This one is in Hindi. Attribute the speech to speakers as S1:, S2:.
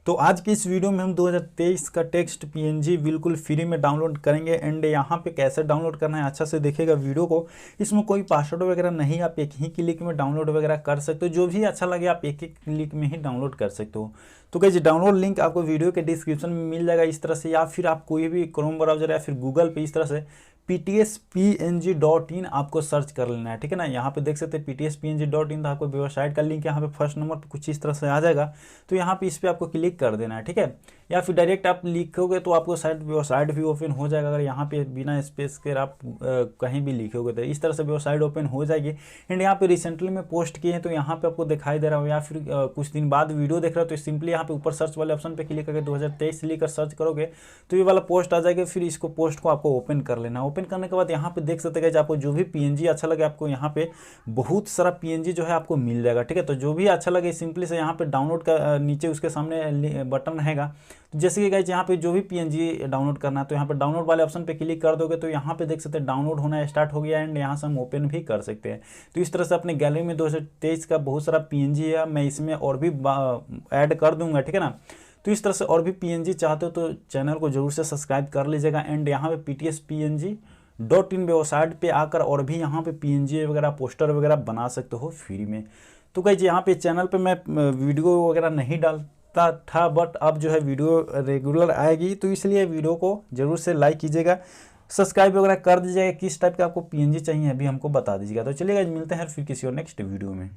S1: तो आज की इस वीडियो में हम 2023 का टेक्स्ट पीएनजी बिल्कुल फ्री में डाउनलोड करेंगे। एंड यहाँ पे कैसे डाउनलोड करना है अच्छा से देखिएगा वीडियो को। इसमें कोई पासवर्ड वगैरह नहीं, आप एक ही क्लिक में डाउनलोड वगैरह कर सकते हो। जो भी अच्छा लगे आप एक एक क्लिक में ही डाउनलोड कर सकते हो। तो गाइस डाउनलोड लिंक आपको वीडियो के डिस्क्रिप्शन में मिल जाएगा इस तरह से, या फिर आप कोई भी क्रोम ब्राउजर या फिर गूगल पे इस तरह से ptspng.in आपको सर्च कर लेना है। ठीक है ना, यहाँ पे देख सकते हैं ptspng.in, तो आपको वेबसाइट का लिंक यहाँ पे फर्स्ट नंबर पे कुछ इस तरह से आ जाएगा। तो यहाँ पे इस पे आपको क्लिक कर देना है। ठीक है, या फिर डायरेक्ट आप लिखोगे तो आपको वेबसाइट भी ओपन हो जाएगा। अगर यहाँ पे बिना स्पेस के आप कहीं भी लिखोगे तो इस तरह से वेबसाइट ओपन हो जाएगी। एंड यहाँ पे रिसेंटली में पोस्ट किए हैं तो यहाँ पे आपको दिखाई दे रहा हो, या फिर कुछ दिन बाद वीडियो देख रहे हो तो सिंपली यहाँ पे ऊपर सर्च वाले ऑप्शन पे क्लिक करके 2023 लिखकर सर्च करोगे तो ये वाला पोस्ट आ जाएगा। फिर इसको पोस्ट को आपको ओपन कर लेना। ओपन करने के बाद यहाँ पे देख सकते हैं आपको जो भी पीएनजी अच्छा लगे, आपको यहाँ पे बहुत सारा पीएनजी जो है आपको मिल जाएगा। ठीक है, तो जो भी अच्छा लगे सिंपली से यहाँ पे डाउनलोड का नीचे उसके सामने बटन रहेगा। जैसे कि गाइस यहाँ पे जो भी पीएनजी डाउनलोड करना है तो यहाँ पे डाउनलोड वाले ऑप्शन पे क्लिक कर दोगे तो यहाँ पे देख सकते हैं डाउनलोड होना स्टार्ट हो गया। एंड यहाँ से हम ओपन भी कर सकते हैं। तो इस तरह से अपने गैलरी में 2023 का बहुत सारा पीएनजी है, मैं इसमें और भी ऐड कर दूंगा। ठीक है ना, तो इस तरह से और भी पीएनजी चाहते हो तो चैनल को जरूर से सब्सक्राइब कर लीजिएगा। एंड यहाँ पे ptspng.in वेबसाइट पे आकर और भी यहाँ पे पीएनजी वगैरह पोस्टर वगैरह बना सकते हो फ्री में। तो गाइस यहाँ पे चैनल पे मैं वीडियो वगैरह नहीं डालता था, बट अब जो है वीडियो रेगुलर आएगी, तो इसलिए वीडियो को जरूर से लाइक कीजिएगा, सब्सक्राइब वगैरह कर दीजिएगा। किस टाइप का आपको पीएनजी चाहिए अभी हमको बता दीजिएगा। तो चलिए गाइस मिलते हैं फिर किसी और नेक्स्ट वीडियो में।